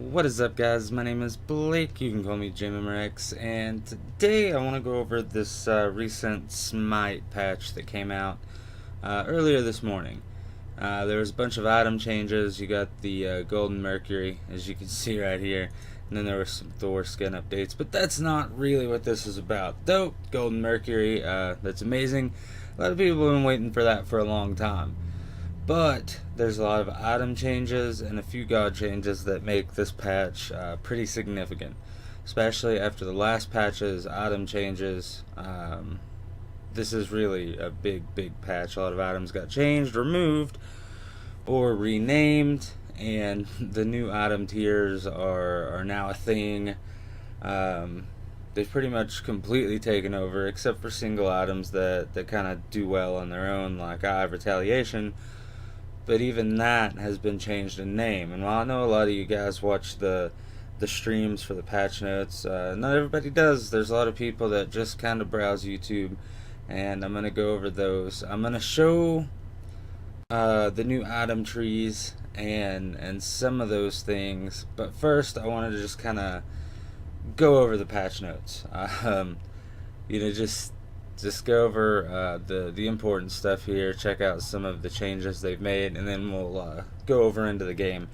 What is up, guys? My name is Blake. You can call me JMMRX, and today I want to go over this recent Smite patch that came out earlier this morning. There was a bunch of item changes. You got the Golden Mercury, as you can see right here, and then there were some Thor skin updates, but that's not really what this is about. Though, Golden Mercury, that's amazing. A lot of people have been waiting for that for a long time. But there's a lot of item changes and a few god changes that make this patch pretty significant, especially after the last patch's item changes. This is really a big patch. A lot of items got changed, removed, or renamed, and the new item tiers are now a thing. They've pretty much completely taken over, except for single items that kind of do well on their own, like Retaliation. But even that has been changed in name. And while I know a lot of you guys watch the streams for the patch notes, not everybody does. There's a lot of people that just kind of browse YouTube, and I'm going to go over those. I'm going to show the new item trees and some of those things. But first, I wanted to just kind of go over the patch notes. Just go over the important stuff here, check out some of the changes they've made, and then we'll go over into the game,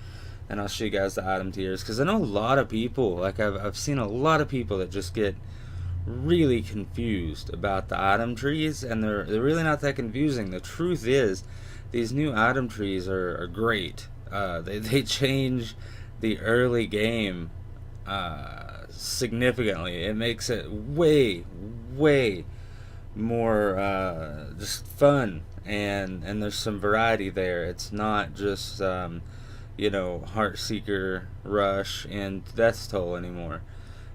and I'll show you guys the item tiers, because I know a lot of people, like I've seen a lot of people that just get really confused about the item trees, and they're really not that confusing. The truth is, these new item trees are great. They change the early game significantly. It makes it way more just fun, and there's some variety there. It's not just Heartseeker, Rush, and Death's Toll anymore.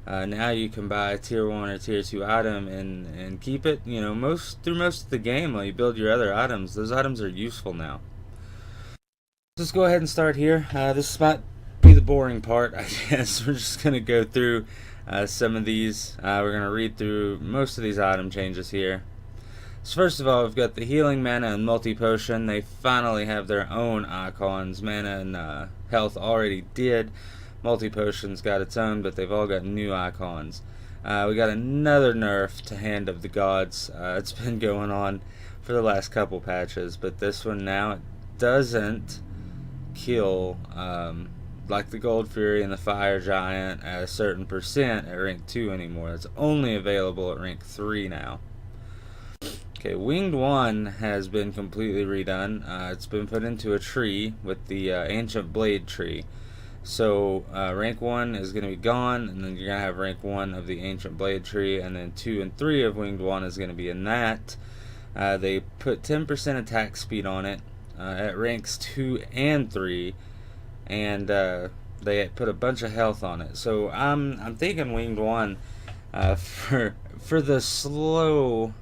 Now you can buy a tier 1 or tier 2 item and keep it through most of the game while you build your other items. Those items are useful now. Let's go ahead and start here. This might be the boring part, I guess. We're just going to go through some of these. We're going to read through most of these item changes here. So first of all, we've got the healing, mana, and multi-potion. They finally have their own icons. Mana and health already did. Multi-potion's got its own, but they've all got new icons. We got another nerf to Hand of the Gods. It's been going on for the last couple patches, but this one now, it doesn't kill like the Gold Fury and the Fire Giant at a certain percent at rank 2 anymore. It's only available at rank 3 now. Okay, Winged One has been completely redone. It's been put into a tree with the Ancient Blade tree. So rank 1 is going to be gone, and then you're going to have rank 1 of the Ancient Blade tree, and then 2 and 3 of Winged One is going to be in that. They put 10% attack speed on it at ranks 2 and 3. And they put a bunch of health on it. So I'm thinking Winged One for the slow.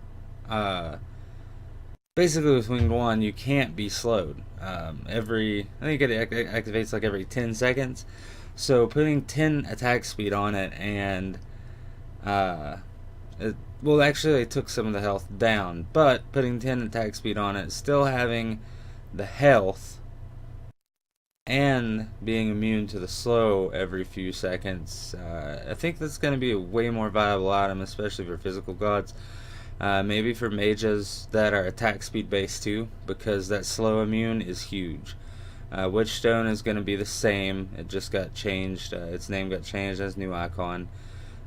Basically, with Winged One, you can't be slowed. I think it activates like every 10 seconds. So putting 10 attack speed on it, and actually they took some of the health down, but putting 10 attack speed on it, still having the health, and being immune to the slow every few seconds. I think that's going to be a way more viable item, especially for physical gods. Maybe for mages that are attack speed based too, because that slow immune is huge. Witchstone is going to be the same. It just got changed. Its name got changed as new icon.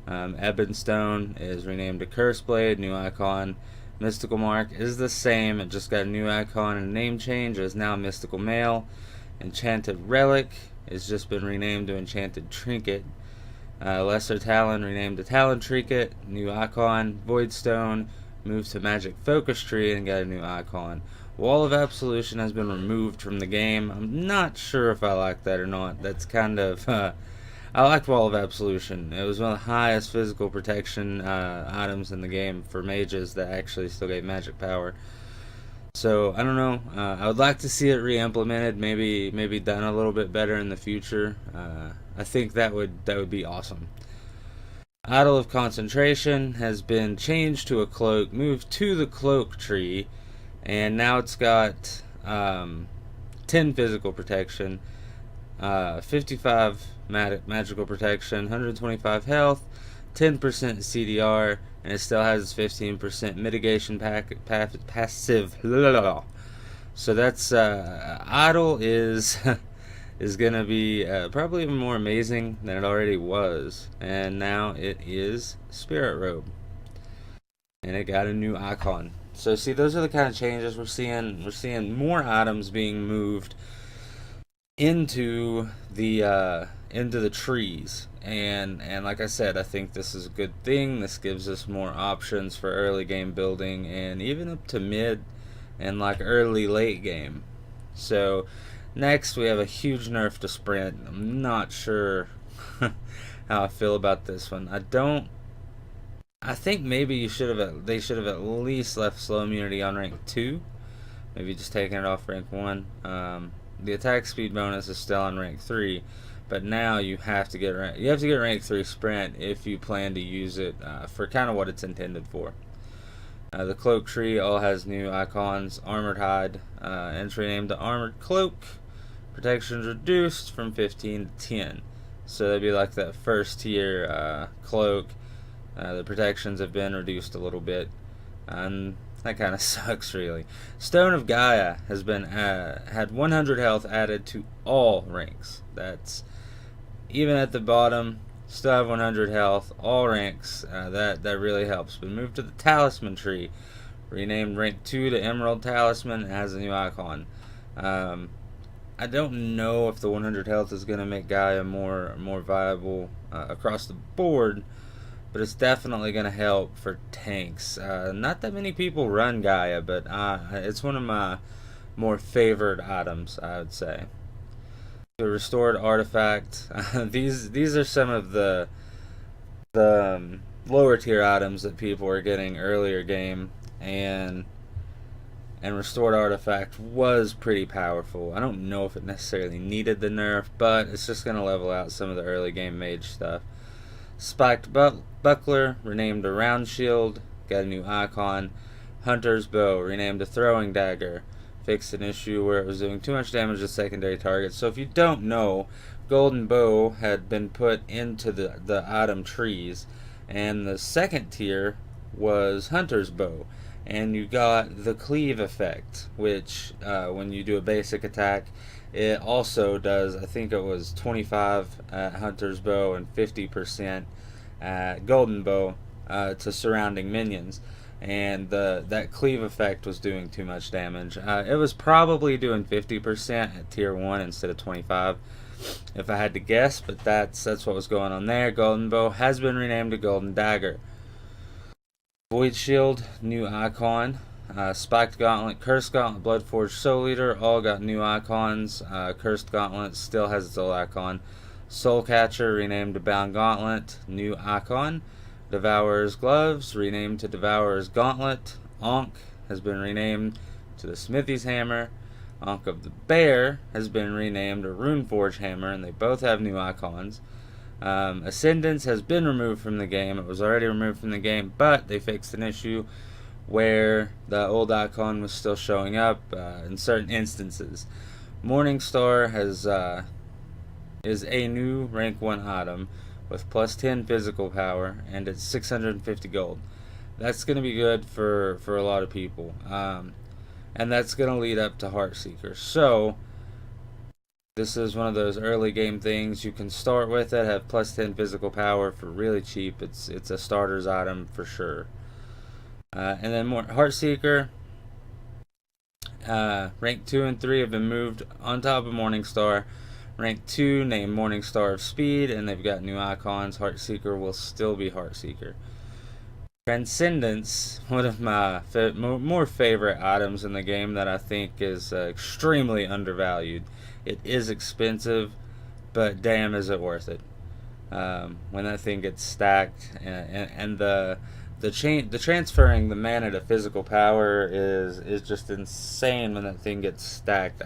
Ebonstone is renamed to Curseblade, new icon. Mystical Mark is the same. It just got a new icon and name change. It is now Mystical Mail. Enchanted Relic has just been renamed to Enchanted Trinket. Lesser Talon renamed to Talon Trinket. New icon. Voidstone moved to Magic Focus Tree and got a new icon. Wall of Absolution has been removed from the game. I'm not sure if I like that or not. That's kind of I liked Wall of Absolution. It was one of the highest physical protection items in the game for mages that actually still gave magic power. So I don't know. I would like to see it re-implemented, maybe done a little bit better in the future. I think that would be awesome. Idol of Concentration has been changed to a cloak, moved to the cloak tree, and now it's got 10 physical protection. 55 magical protection, 125 health, 10% CDR, and it still has 15% mitigation passive. So that's idle is is gonna be probably even more amazing than it already was, and now it is Spirit Robe, and it got a new icon. So see, those are the kind of changes we're seeing. We're seeing more items being moved into the trees, and like I said, I think this is a good thing. This gives us more options for early game building, and even up to mid and like early late game. So next we have a huge nerf to sprint. I'm not sure how I feel about this one. I think maybe they should have at least left slow immunity on rank 2. Maybe just taking it off rank 1. The attack speed bonus is still on rank 3, but now you have to get rank 3 sprint if you plan to use it for kind of what it's intended for. The cloak tree all has new icons. Armored hide, entry named the armored cloak. Protections reduced from 15 to 10. So that'd be like that first tier cloak. The protections have been reduced a little bit, and that kind of sucks, really. Stone of Gaia has been had 100 health added to all ranks. That's even at the bottom, still have 100 health, all ranks. That really helps. But moved to the Talisman tree, renamed rank 2 to Emerald Talisman. It has a new icon. I don't know if the 100 health is going to make Gaia more viable across the board, but it's definitely going to help for tanks. Not that many people run Gaia, but it's one of my more favored items, I would say. The restored artifact. These are some of the lower tier items that people are getting earlier game, and restored artifact was pretty powerful. I don't know if it necessarily needed the nerf, but it's just going to level out some of the early game mage stuff. Spiked Buckler, renamed a round shield, got a new icon. Hunter's bow, renamed a throwing dagger, fixed an issue where it was doing too much damage to secondary targets. So if you don't know, golden bow had been put into the item trees, and the second tier was hunter's bow, and you got the cleave effect, which when you do a basic attack, it also does, I think it was 25 at hunter's bow and 50% at golden bow to surrounding minions, and that cleave effect was doing too much damage. It was probably doing 50% at tier 1 instead of 25 if I had to guess, but that's what was going on there. Golden bow has been renamed to golden dagger. Void Shield, new icon. Spiked Gauntlet, Cursed Gauntlet, Bloodforged Soul Eater, all got new icons. Cursed Gauntlet still has its old icon. Soul Catcher, renamed to Bound Gauntlet, new icon. Devourer's Gloves, renamed to Devourer's Gauntlet. Ankh has been renamed to the Smithy's Hammer. Ankh of the Bear has been renamed to Runeforge Hammer, and they both have new icons. Ascendance has been removed from the game. It was already removed from the game, but they fixed an issue where the old icon was still showing up in certain instances. Morningstar is a new rank 1 item with plus 10 physical power, and it's 650 gold. That's going to be good for a lot of people, and that's going to lead up to Heartseeker. So this is one of those early game things. You can start with it, have plus 10 physical power for really cheap. It's a starter's item for sure. And then more Heartseeker. Rank 2 and 3 have been moved on top of Morningstar. Rank 2 named Morningstar of Speed, and they've got new icons. Heartseeker will still be Heartseeker. Transcendence, one of my more favorite items in the game that I think is extremely undervalued. It is expensive, but damn is it worth it. When that thing gets stacked, and the transferring the mana to physical power is just insane when that thing gets stacked.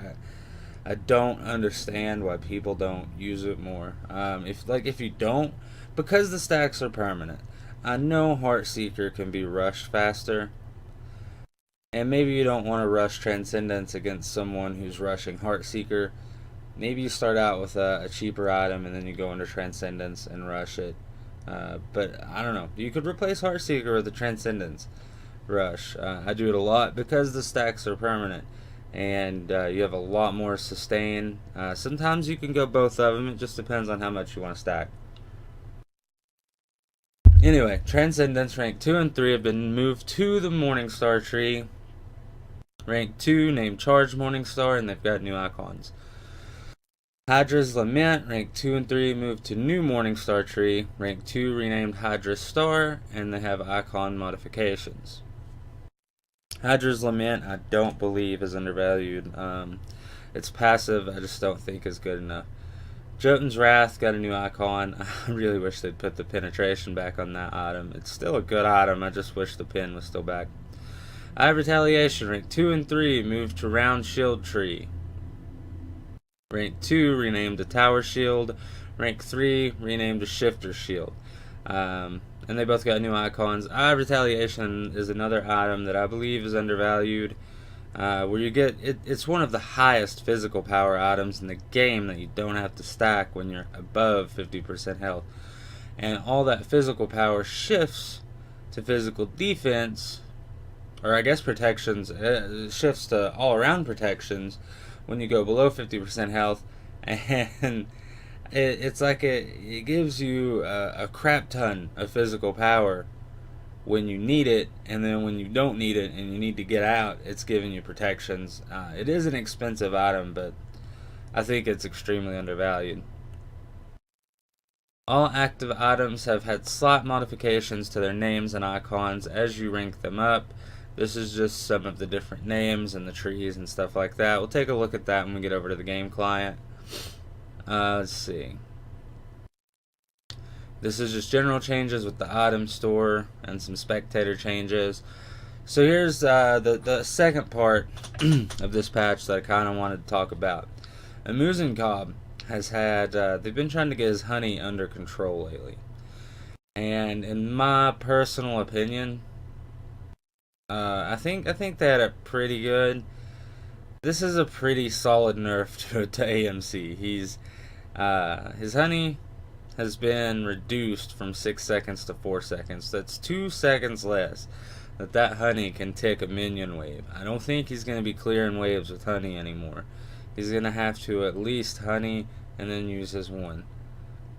I don't understand why people don't use it more. If you don't, because the stacks are permanent. I know Heartseeker can be rushed faster, and maybe you don't want to rush Transcendence against someone who's rushing Heartseeker, maybe you start out with a cheaper item and then you go into Transcendence and rush it. But I don't know. You could replace Heartseeker with the Transcendence rush. I do it a lot because the stacks are permanent and you have a lot more sustain. Sometimes you can go both of them. It just depends on how much you want to stack. Anyway, Transcendence rank 2 and 3 have been moved to the Morningstar tree. Rank 2 named Charge Morningstar, and they've got new icons. Hydras Lament, rank 2 and 3 moved to new Morningstar tree. Rank 2 renamed Hydras Star, and they have icon modifications. Hydras Lament, I don't believe is undervalued. It's passive, I just don't think is good enough. Jotun's Wrath got a new icon. I really wish they'd put the penetration back on that item. It's still a good item, I just wish the pin was still back. I have Retaliation, rank 2 and 3 moved to Round Shield Tree. Rank 2 renamed to Tower Shield. Rank 3 renamed to Shifter Shield. And they both got new icons. I have Retaliation is another item that I believe is undervalued. Where you get it's one of the highest physical power items in the game that you don't have to stack when you're above 50% health, and all that physical power shifts to physical defense, or I guess protections, shifts to all around protections when you go below 50% health, and it's like it gives you a crap ton of physical power when you need it, and then when you don't need it and you need to get out, it's giving you protections. It is an expensive item, but I think it's extremely undervalued. All active items have had slight modifications to their names and icons as you rank them up. This is just some of the different names and the trees and stuff like that. We'll take a look at that when we get over to the game client. Let's see. This is just general changes with the item store and some spectator changes. So here's the second part of this patch that I kind of wanted to talk about. Cobb has had, they've been trying to get his honey under control lately. And in my personal opinion, I think they had it pretty good. This is a pretty solid nerf to AMC. His honey has been reduced from 6 seconds to 4 seconds. That's 2 seconds less that honey can tick a minion wave. I don't think he's going to be clearing waves with honey anymore. He's going to have to at least honey and then use his one.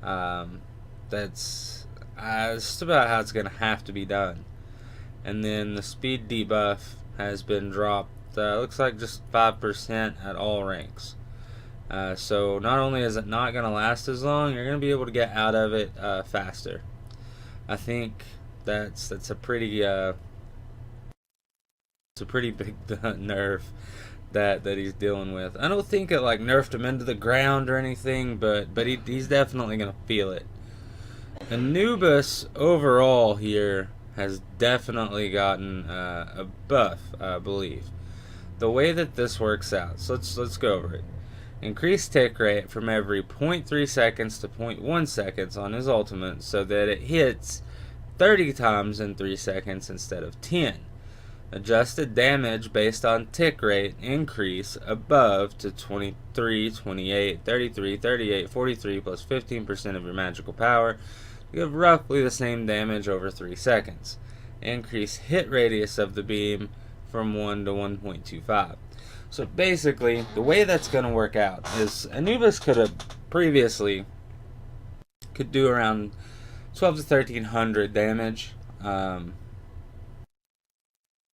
That's just about how it's going to have to be done. And then the speed debuff has been dropped, looks like just 5% at all ranks. So not only is it not going to last as long, you're going to be able to get out of it faster. I think that's a pretty big nerf that he's dealing with. I don't think it like nerfed him into the ground or anything, but he's definitely going to feel it. Anubis overall here has definitely gotten a buff, I believe. The way that this works out, so let's go over it. Increase tick rate from every 0.3 seconds to 0.1 seconds on his ultimate so that it hits 30 times in 3 seconds instead of 10. Adjusted damage based on tick rate increase above to 23, 28, 33, 38, 43 plus 15% of your magical power. You have roughly the same damage over 3 seconds. Increase hit radius of the beam from 1 to 1.25. So basically, the way that's going to work out is Anubis could do around 12 to 1300 damage,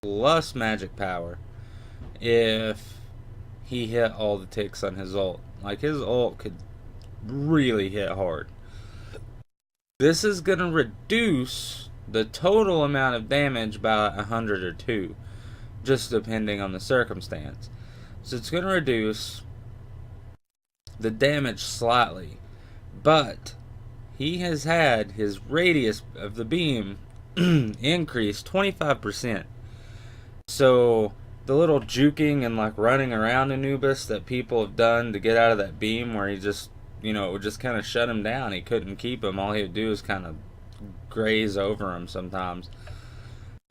plus magic power, if he hit all the ticks on his ult. Like, his ult could really hit hard. This is going to reduce the total amount of damage by 100 or 2, just depending on the circumstance. So it's going to reduce the damage slightly, but he has had his radius of the beam increase 25%. So the little juking and like running around Anubis that people have done to get out of that beam where he just, it would just kind of shut him down. He couldn't keep him. All he would do is kind of graze over him sometimes.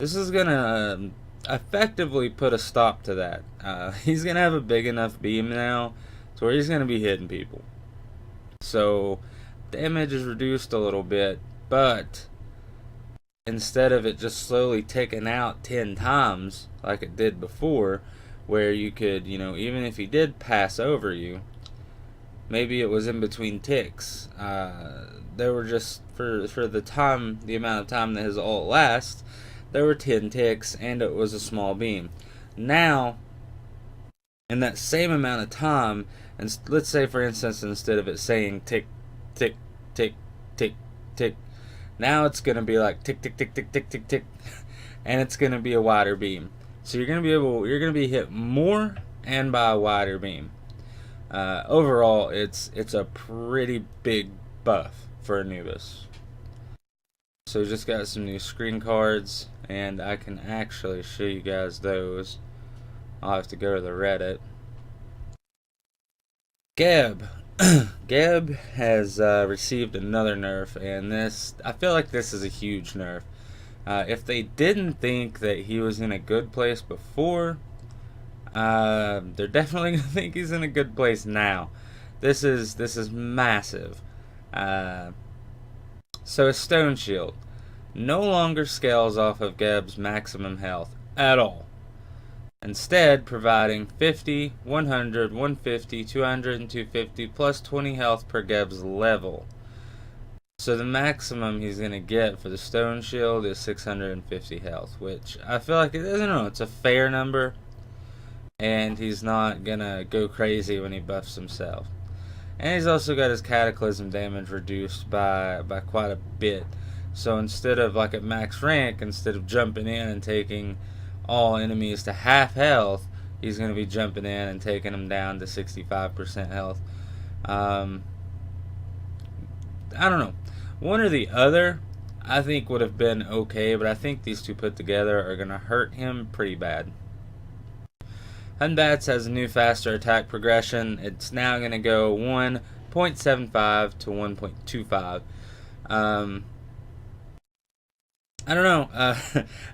This is going to effectively put a stop to that. He's going to have a big enough beam now So where he's going to be hitting people. So damage is reduced a little bit, but instead of it just slowly ticking out 10 times like it did before, where you could, even if he did pass over you, maybe it was in between ticks. There were just, for the amount of time that his ult lasts, there were 10 ticks, and it was a small beam. Now, in that same amount of time, and let's say, for instance, instead of it saying tick, tick, tick, tick, tick, now it's going to be like tick, tick, tick, tick, tick, tick, tick, and it's going to be a wider beam. So you're going to be hit more and by a wider beam. Overall, it's a pretty big buff for Anubis. So just got some new screen cards, and I can actually show you guys those. I'll have to go to the Reddit. Geb. Geb has received another nerf, and I feel like this is a huge nerf. If they didn't think that he was in a good place before, they're definitely gonna think he's in a good place now. This is massive. So a stone shield no longer scales off of Geb's maximum health at all. Instead, providing 50, 100, 150, 200, and 250 plus 20 health per Geb's level. So the maximum he's going to get for the stone shield is 650 health, which I feel like, it's a fair number, and he's not going to go crazy when he buffs himself. And he's also got his cataclysm damage reduced by quite a bit. So instead of, like at max rank, instead of jumping in and taking all enemies to half health, he's going to be jumping in and taking them down to 65% health. I don't know. One or the other, I think, would have been okay, but I think these two put together are going to hurt him pretty bad. Hunbats has a new faster attack progression. It's now going to go 1.75 to 1.25. I don't know.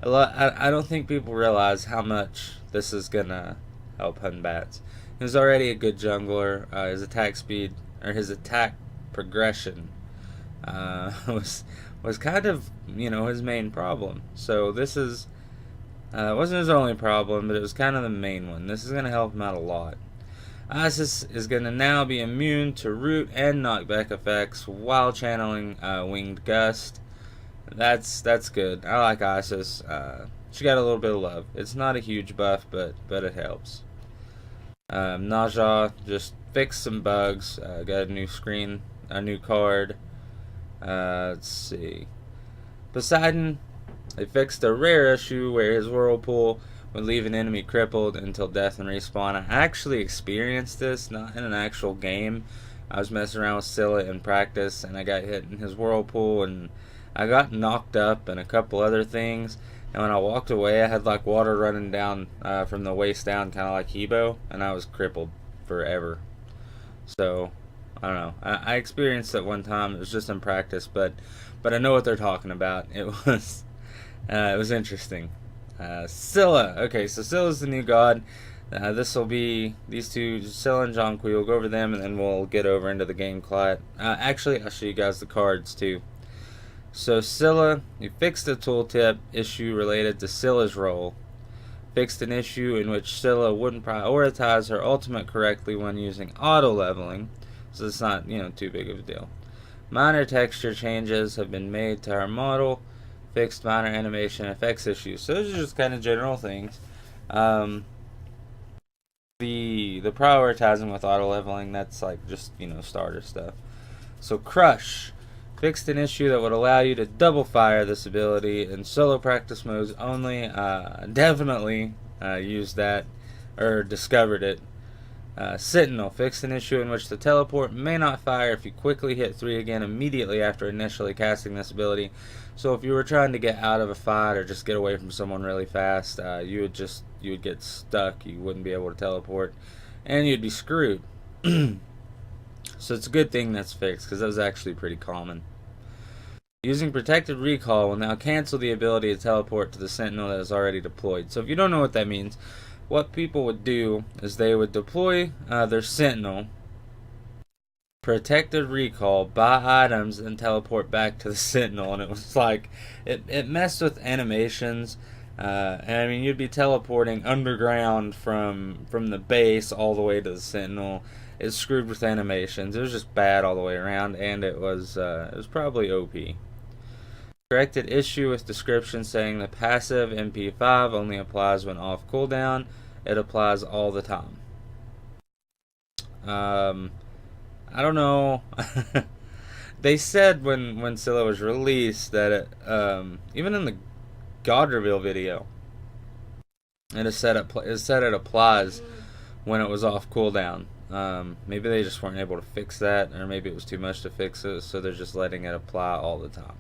I don't think people realize how much this is going to help Hunbats. He was already a good jungler. His attack speed, or his attack progression, was kind of, his main problem. So this is wasn't his only problem, but it was kind of the main one. This is going to help him out a lot. Isis is going to now be immune to root and knockback effects while channeling Winged Gust. That's good. I like Isis. She got a little bit of love. It's not a huge buff, but it helps. Naja just fixed some bugs. Got a new screen, a new card. Let's see. Poseidon, they fixed a rare issue where his whirlpool would leave an enemy crippled until death and respawn. I actually experienced this, not in an actual game. I was messing around with Scylla in practice, and I got hit in his whirlpool, and I got knocked up and a couple other things. And when I walked away, I had like water running down from the waist down, kind of like Hebo, and I was crippled forever. So I don't know. I experienced it one time. It was just in practice, but I know what they're talking about. It was interesting. Scylla. Okay, so Scylla's the new god. This will be these two, Scylla and Jonqui. We'll go over them, and then we'll get over into the game clat. Actually, I'll show you guys the cards too. So Scylla, you fixed a tooltip issue related to Scylla's role. Fixed an issue in which Scylla wouldn't prioritize her ultimate correctly when using auto-leveling, so it's not, too big of a deal. Minor texture changes have been made to her model. Fixed minor animation effects issues. So those are just kind of general things. The prioritizing with auto-leveling, that's like just, starter stuff. So Crush. Fixed an issue that would allow you to double fire this ability in solo practice modes only. Definitely used that, or discovered it. Sentinel fixed an issue in which the teleport may not fire if you quickly hit 3 again immediately after initially casting this ability. So if you were trying to get out of a fight or just get away from someone really fast, you would get stuck. You wouldn't be able to teleport, and you'd be screwed. So it's a good thing that's fixed, because that was actually pretty common. Using Protected Recall will now cancel the ability to teleport to the Sentinel that is already deployed. So if you don't know what that means, what people would do is they would deploy their sentinel, protected recall, buy items, and teleport back to the sentinel. And it was like it messed with animations. And I mean, you'd be teleporting underground from the base all the way to the sentinel. It screwed with animations. It was just bad all the way around, and it was probably OP. Corrected issue with description saying the passive MP5 only applies when off cooldown. It applies all the time. I don't know. They said when Scylla was released that it, even in the God reveal video, it said it applies when it was off cooldown. Maybe they just weren't able to fix that, or maybe it was too much to fix it, so they're just letting it apply all the time.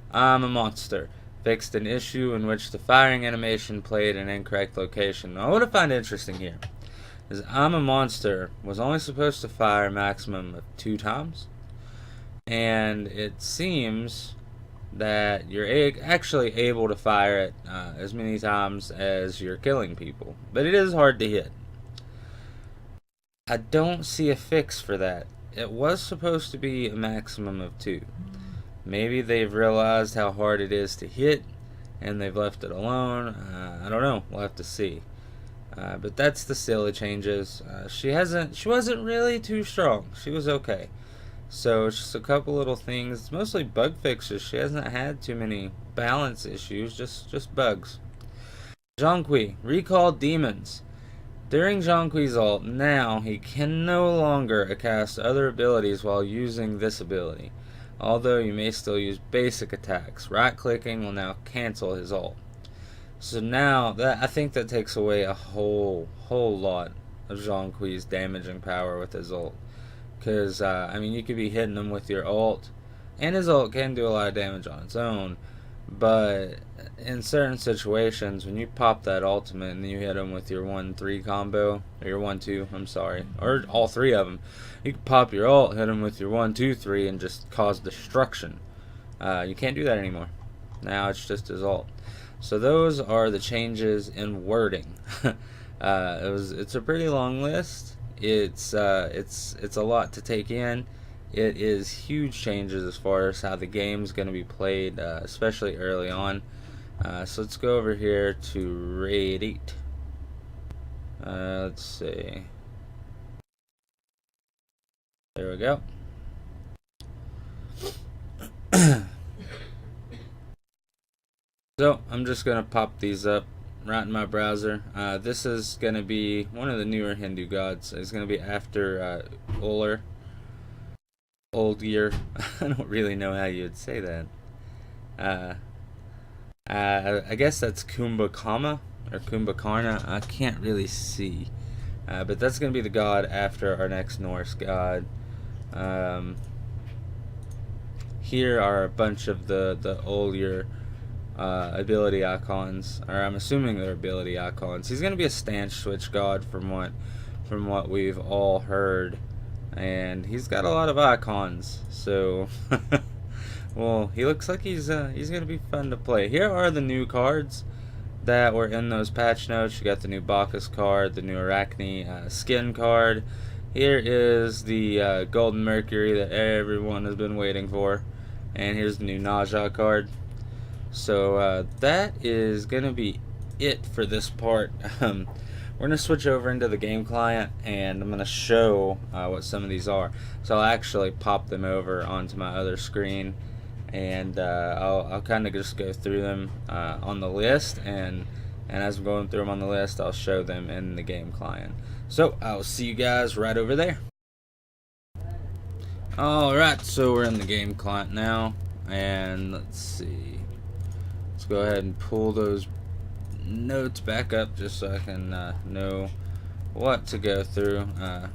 I'm a monster. Fixed an issue in which the firing animation played an incorrect location. Now, what I find interesting here is I'm a monster was only supposed to fire a maximum of 2 times, and it seems that you're actually able to fire it as many times as you're killing people, but it is hard to hit. I don't see a fix for that. It was supposed to be a maximum of 2. Maybe they've realized how hard it is to hit and they've left it alone. I don't know. We'll have to see. But that's the Scylla changes. She wasn't really too strong. She was okay. So it's just a couple little things. It's mostly bug fixes. She hasn't had too many balance issues. Just bugs. Zhongqi recalled demons. During Zhongqi's ult, now he can no longer cast other abilities while using this ability. Although you may still use basic attacks. Right-clicking will now cancel his ult. So now, I think that takes away a whole lot of Zhongqi's damaging power with his ult. Because, I mean, you could be hitting him with your ult, and his ult can do a lot of damage on its own. But in certain situations, when you pop that ultimate and you hit him with your 1-3 combo, or your 1-2, I'm sorry, or all 3 of them, you can pop your ult, hit him with your 1-2-3, and just cause destruction. You can't do that anymore. Now it's just his ult. So those are the changes in wording. It's a pretty long list. It's a lot to take in. It is huge changes as far as how the game's going to be played, especially early on. So let's go over here to Raid 8. Let's see. There we go. So I'm just going to pop these up right in my browser. This is going to be one of the newer Hindu gods. It's going to be after Uller. Old year. I don't really know how you would say that. I guess that's Kumbhakarna or Kumbhakarna. I can't really see. But that's going to be the god after our next Norse god. Here are a bunch of the older ability icons, or I'm assuming they're ability icons. He's going to be a stance switch god from what we've all heard. And he's got a lot of icons, so well, he looks like he's gonna be fun to play. Here are the new cards that were in those patch notes. You got the new Bacchus card, the new Arachne skin card. Here is the Golden Mercury that everyone has been waiting for, and here's the new Naja card. So that is gonna be it for this part. We're going to switch over into the game client, and I'm going to show what some of these are. So I'll actually pop them over onto my other screen, and I'll kind of just go through them on the list, and as I'm going through them on the list, I'll show them in the game client. So I'll see you guys right over there. Alright, so we're in the game client now, and let's see. Let's go ahead and pull those notes back up just so I can know what to go through. I'm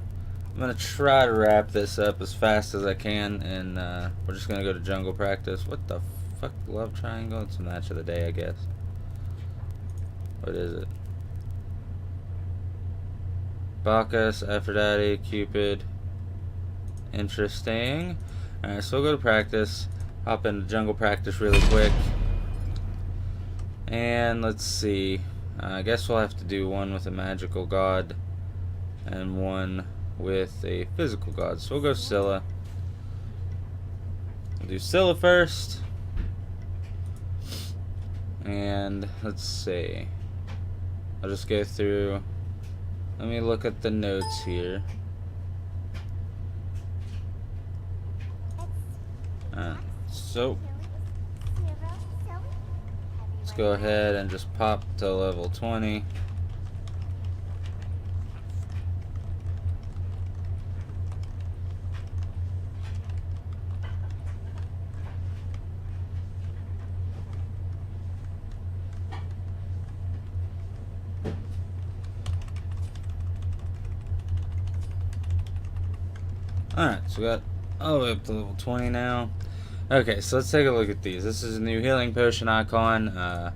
gonna try to wrap this up as fast as I can, and we're just gonna go to jungle practice. What the fuck, love triangle? It's a match of the day, I guess. What is it? Bacchus, Aphrodite, Cupid. Interesting. Alright, so we'll go to practice. Hop into jungle practice really quick. And let's see. I guess we'll have to do one with a magical god and one with a physical god. So we'll go Scylla. We'll do Scylla first. And let's see. I'll just go through. Let me look at the notes here. So let's go ahead and just pop to level 20. Alright, so we got all the way up to level 20 now. Okay, so let's take a look at these. This is a new healing potion icon,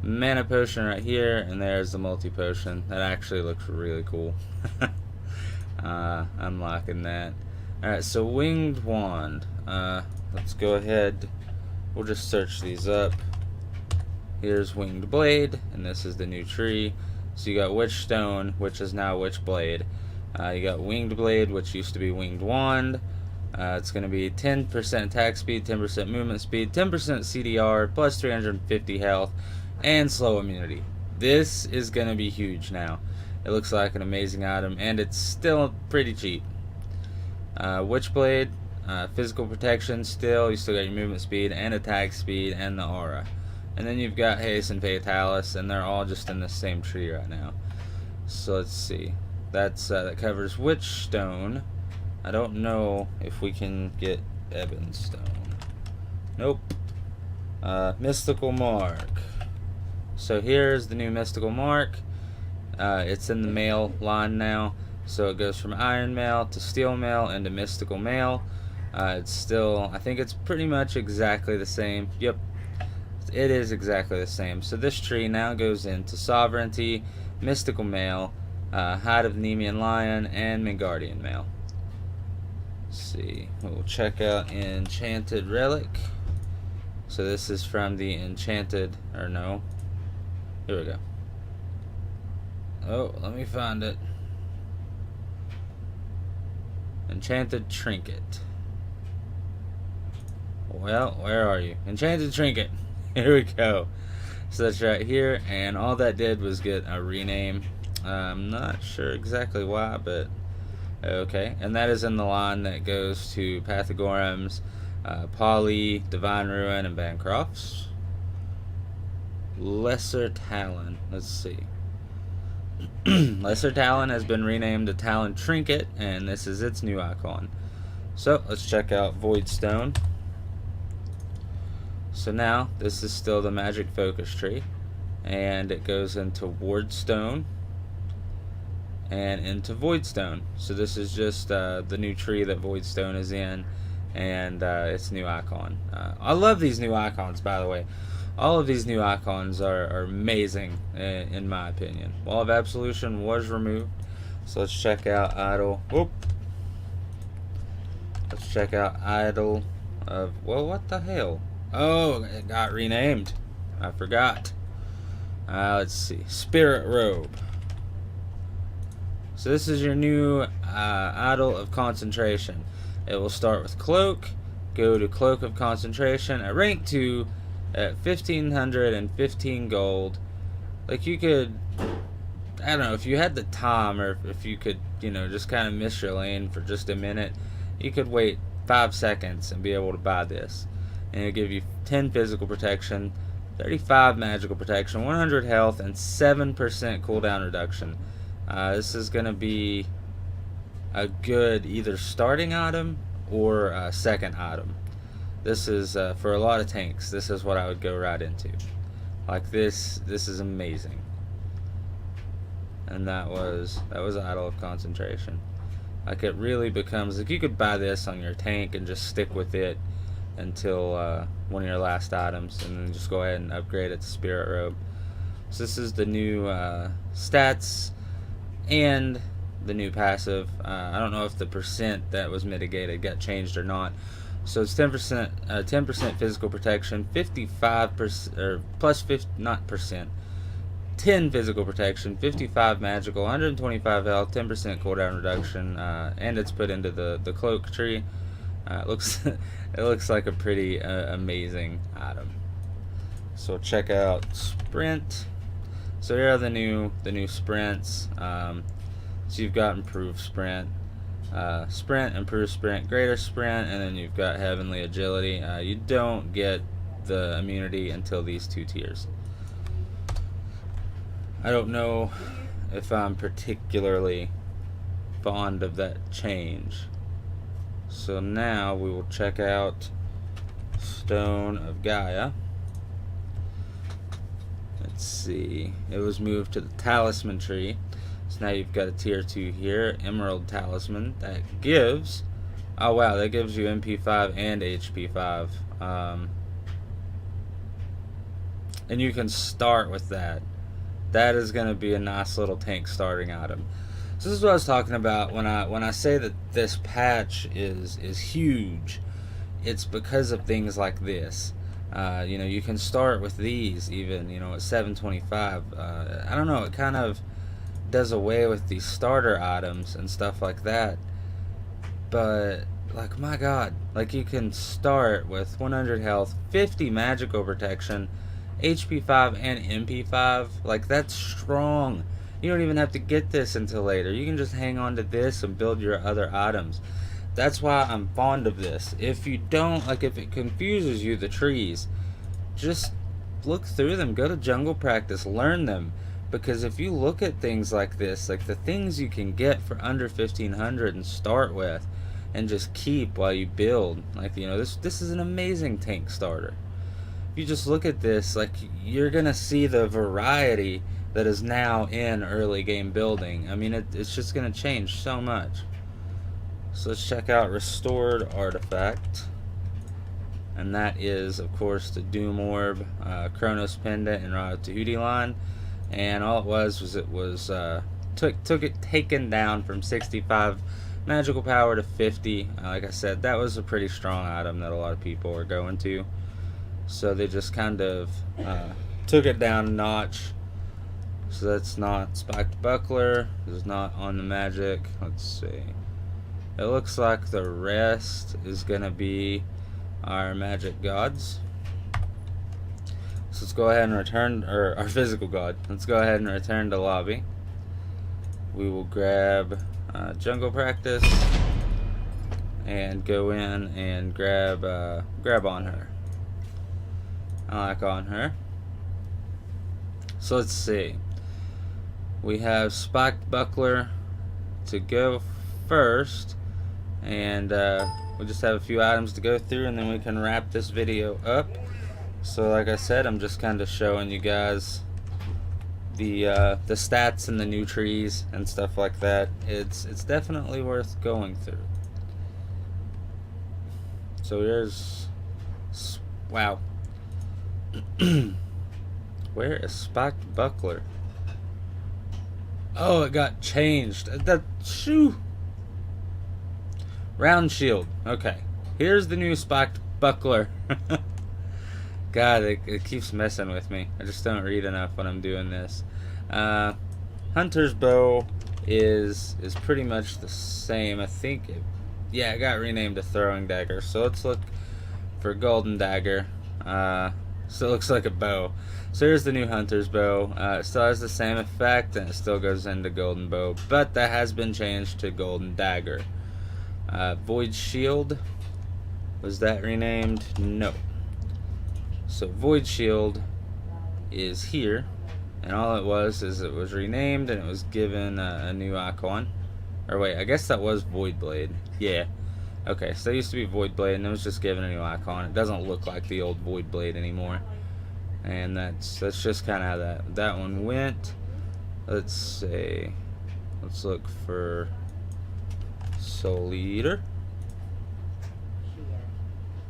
mana potion right here, and there's the multi potion. That actually looks really cool. I'm liking that. Alright, so winged wand. Let's go ahead. We'll just search these up. Here's winged blade, and this is the new tree. So you got witch stone, which is now witchblade. You got winged blade, which used to be winged wand. It's going to be 10% attack speed, 10% movement speed, 10% CDR, plus 350 health, and slow immunity. This is going to be huge now. It looks like an amazing item, and it's still pretty cheap. Witchblade, physical protection still. You still got your movement speed and attack speed and the aura. And then you've got haste and fatalis, and they're all just in the same tree right now. So let's see. That covers witch stone. I don't know if we can get ebon stone. Nope. Mystical mark. So here's the new mystical mark. It's in the mail line now. So it goes from iron mail to steel mail into mystical mail. It's still, I think it's pretty much exactly the same. Yep. It is exactly the same. So this tree now goes into sovereignty, mystical mail, hide of the Nemean lion, and Midgardian mail. Let's see. We'll check out Enchanted Relic. So this is from the Enchanted, or no. Here we go. Oh, let me find it. Enchanted Trinket. Well, where are you? Enchanted Trinket. Here we go. So that's right here, and all that did was get a rename. I'm not sure exactly why, but okay. And that is in the line that goes to Pathagorums, Poly, Divine Ruin, and Bancrofts. Lesser Talon. Let's see. Lesser Talon has been renamed to Talon Trinket, and this is its new icon. So let's check out Voidstone. So now this is still the magic focus tree, and it goes into Wardstone and into Voidstone. So this is just the new tree that Voidstone is in, and its new icon. I love these new icons, by the way. All of these new icons are amazing, in my opinion. Wall of Absolution was removed, so let's check out Idol. Whoop. Let's check out Idol of, well, what the hell? Oh, it got renamed. I forgot. Let's see. Spirit Robe. So this is your new Idol of Concentration. It will start with Cloak, go to Cloak of Concentration at rank 2 at 1,515 gold. Like, you could, I don't know, if you had the time, or if you could, you know, just kind of miss your lane for just a minute, you could wait 5 seconds and be able to buy this. And it'll give you 10 physical protection, 35 magical protection, 100 health, and 7% cooldown reduction. This is going to be a good either starting item or a second item. This is, for a lot of tanks, this is what I would go right into. Like this is amazing. And that was Idol of Concentration. Like, it really becomes, like, you could buy this on your tank and just stick with it until one of your last items, and then just go ahead and upgrade it to Spirit Robe. So this is the new stats and the new passive. I don't know if the percent that was mitigated got changed or not. So it's 10% physical protection, 55% or plus 50, not percent, 10 physical protection, 55 magical, 125 health, 10% cooldown reduction, and it's put into the cloak tree. It looks it looks like a pretty amazing item. So check out sprint. So here are the new sprints. So you've got improved sprint, sprint, improved sprint, greater sprint, and then you've got heavenly agility. You don't get the immunity until these 2 tiers. I don't know if I'm particularly fond of that change. So now we will check out Stone of Gaia. Let's see. It was moved to the Talisman tree. So now you've got a tier 2 here, Emerald Talisman. That gives, oh wow, that gives you MP5 and HP5. And you can start with that. That is going to be a nice little tank starting item. So this is what I was talking about when I say that this patch is huge. It's because of things like this. You know, you can start with these even, you know, at 725. I don't know, it kind of does away with these starter items and stuff like that. But like, my god, like, you can start with 100 health, 50 magical protection, HP5 and MP5. Like, that's strong. You don't even have to get this until later. You can just hang on to this and build your other items. That's why I'm fond of this. If you don't, like, if it confuses you, the trees, just look through them. Go to jungle practice, learn them. Because if you look at things like this, like the things you can get for under 1500 and start with and just keep while you build, like, you know, this is an amazing tank starter. If you just look at this, like, you're gonna see the variety that is now in early game building. I mean, it's just gonna change so much. So let's check out Restored Artifact, and that is, of course, the Doom Orb, Chronos Pendant, and Ra Tahuti line. And all it was took it taken down from 65 magical power to 50. Like I said, that was a pretty strong item that a lot of people were going to. So they just kind of took it down a notch. So that's not Spock Buckler. It's not on the magic. Let's see. It looks like the rest is gonna be our magic gods. So let's go ahead and return, or our physical god. Let's go ahead and return to lobby. We will grab jungle practice and go in and grab on her. I like on her. So let's see. We have Spock Buckler to go first, and we'll just have a few items to go through, and then we can wrap this video up. So like I said, I'm just kind of showing you guys the stats and the new trees and stuff like that. It's definitely worth going through. So here's, wow. Where is Spock Buckler? Oh, it got changed. That shoo. Round shield. Okay. Here's the new Spock Buckler. God, it keeps messing with me. I just don't read enough when I'm doing this. Hunter's bow is pretty much the same. I think it got renamed to throwing dagger. So let's look for golden dagger. So it looks like a bow. So here's the new hunter's bow. It still has the same effect, and it still goes into golden bow, but that has been changed to golden dagger. Void shield, was that renamed? No. So Void Shield is here, and all it was is it was renamed and it was given a new icon. Or wait, I guess that was Voidblade. Yeah. Okay, so it used to be Voidblade and it was just given a new icon. It doesn't look like the old Voidblade anymore. And that's just kind of how that one went. Let's see. Let's look for Soul Eater.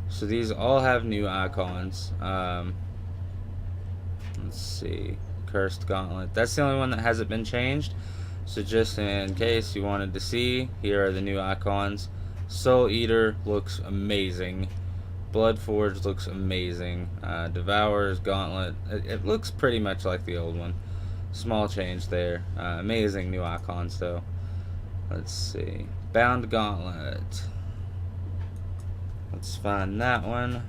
So these all have new icons. Let's see. Cursed Gauntlet. That's the only one that hasn't been changed. So just in case you wanted to see, here are the new icons. Soul Eater looks amazing. Bloodforge looks amazing. Devourer's Gauntlet. It looks pretty much like the old one. Small change there. Amazing new icons though. Let's see. Bound Gauntlet. Let's find that one.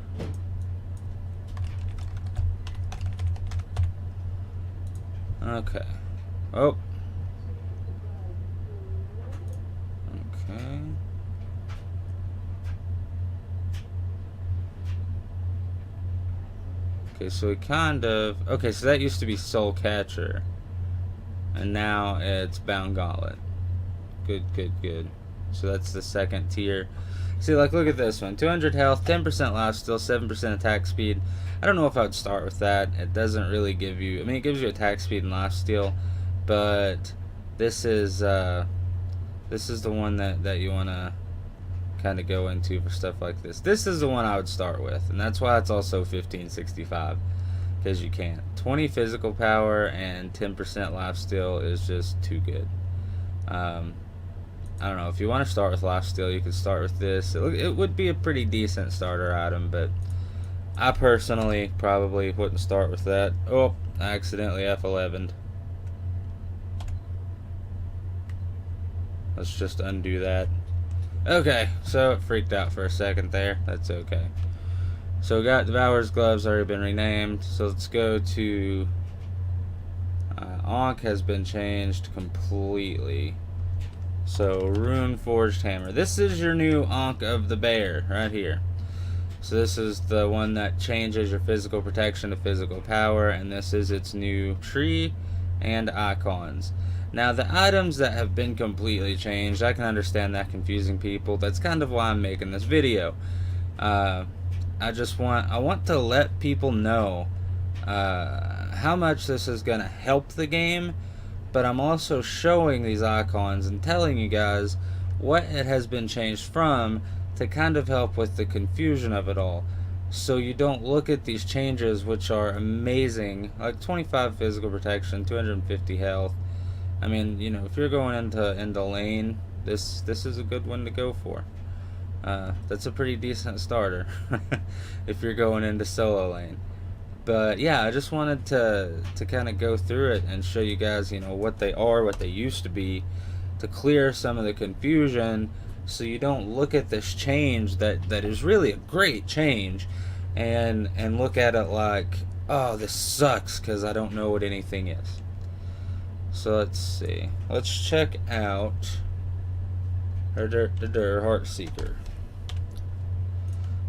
Okay. Oh. Okay. Okay, so we kind of... Okay, so that used to be Soul Catcher. And now it's Bound Gauntlet. Good, good, good. So that's the second tier. See, like, look at this one. 200 health, 10% lifesteal, 7% attack speed. I don't know if I would start with that. It doesn't really give you... I mean, it gives you attack speed and lifesteal. But this is the one that you want to kind of go into for stuff like this. This is the one I would start with. And that's why it's also 1565. Because you can't. 20 physical power and 10% lifesteal is just too good. I don't know, if you want to start with lifesteal, you could start with this. It would be a pretty decent starter item, but I personally probably wouldn't start with that. Oh, I accidentally F11'd. Let's just undo that. Okay, so it freaked out for a second there. That's okay. So we got Devourer's Gloves already been renamed. So let's go to Ankh has been changed completely. So Rune Forged Hammer. This is your new Ankh of the Bear right here. So this is the one that changes your physical protection to physical power, and this is its new tree and icons. Now the items that have been completely changed, I can understand that confusing people. That's kind of why I'm making this video. I want to let people know how much this is going to help the game, but I'm also showing these icons and telling you guys what it has been changed from to kind of help with the confusion of it all. So you don't look at these changes, which are amazing, like 25 physical protection, 250 health. I mean, you know, if you're going into lane, this is a good one to go for. That's a pretty decent starter if you're going into solo lane. But yeah, I just wanted to kind of go through it and show you guys, you know, what they are, what they used to be, to clear some of the confusion, so you don't look at this change that is really a great change and look at it like, oh, this sucks because I don't know what anything is. So let's see. Let's check out Heartseeker.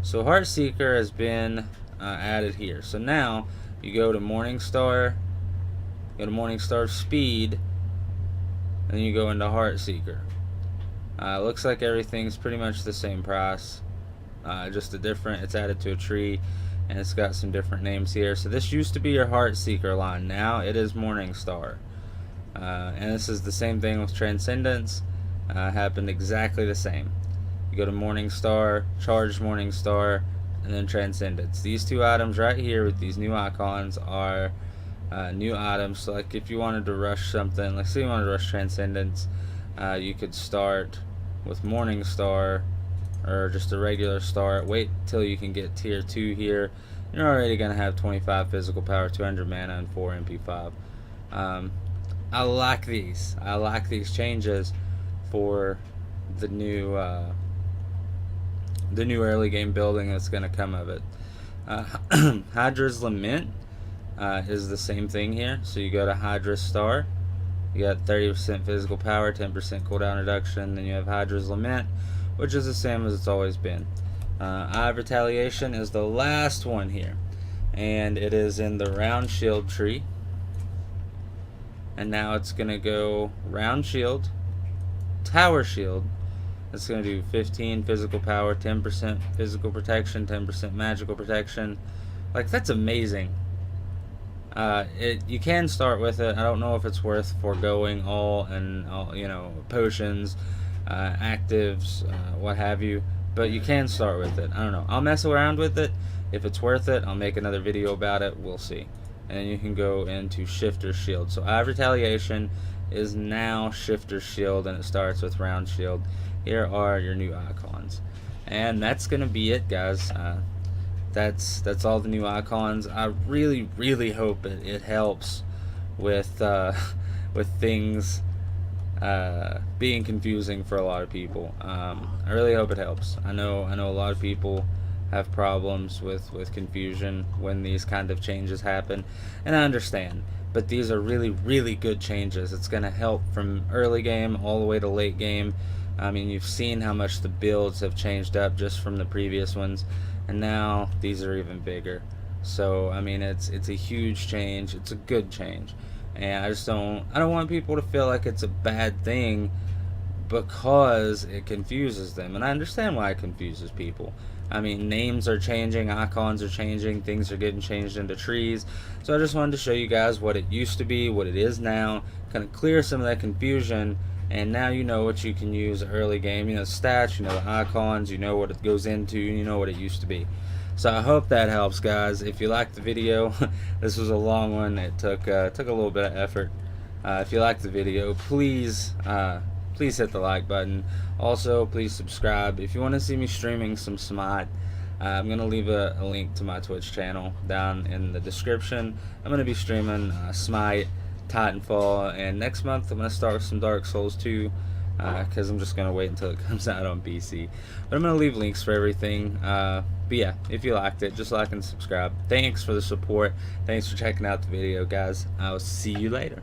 So Heartseeker has been added here. So now you go to Morningstar, Speed, and you go into Heartseeker. Looks like everything's pretty much the same price, just a different. It's added to a tree, and it's got some different names here. So this used to be your Heartseeker line. Now it is Morningstar, and this is the same thing with Transcendence. Happened exactly the same. You go to Morningstar, Charged Morningstar, and then Transcendence. These two items right here with these new icons are new items. So like if you wanted to rush something, like say you wanted to rush Transcendence, you could start with Morningstar or just a regular start. Wait till you can get tier 2 here. You're already going to have 25 physical power, 200 mana, and 4 MP5. I like these. I like these changes for the new early game building that's going to come of it. Hydras Lament is the same thing here. So you go to Hydras Star, you got 30% physical power, 10% cooldown reduction. Then you have Hydras Lament, which is the same as it's always been. Eye of Retaliation is the last one here, and it is in the round shield tree. And now it's going to go round shield, tower shield. It's going to do 15 physical power, 10% physical protection, 10% magical protection. Like, that's amazing. You can start with it. I don't know if it's worth foregoing all, you know, potions, actives, what have you. But you can start with it. I don't know. I'll mess around with it. If it's worth it, I'll make another video about it. We'll see. And then you can go into Shifter Shield. So Eye of Retaliation is now Shifter Shield, and it starts with Round Shield. Here are your new icons. And that's going to be it, guys. That's all the new icons. I really, really hope it helps with with things being confusing for a lot of people. I really hope it helps. I know a lot of people have problems with confusion when these kind of changes happen, and I understand. But these are really good changes. It's going to help from early game all the way to late game. I mean, you've seen how much the builds have changed up just from the previous ones, and now these are even bigger. So I mean, it's a huge change. It's a good change, and I don't want people to feel like it's a bad thing because it confuses them. And I understand why it confuses people. I mean, names are changing, icons are changing, things are getting changed into trees. So I just wanted to show you guys what it used to be, what it is now, kind of clear some of that confusion. And now you know what you can use early game. You know the stats, you know the icons, you know what it goes into, you know what it used to be. So I hope that helps, guys. If you liked the video, this was a long one. It took a little bit of effort. If you liked the video, please hit the like button. Also, please subscribe. If you want to see me streaming some Smite, I'm going to leave a link to my Twitch channel down in the description. I'm going to be streaming Smite, Titanfall, and next month I'm going to start with some Dark Souls 2, because I'm just going to wait until it comes out on PC. But I'm going to leave links for everything. But yeah, if you liked it, just like and subscribe. Thanks for the support. Thanks for checking out the video, guys. I'll see you later.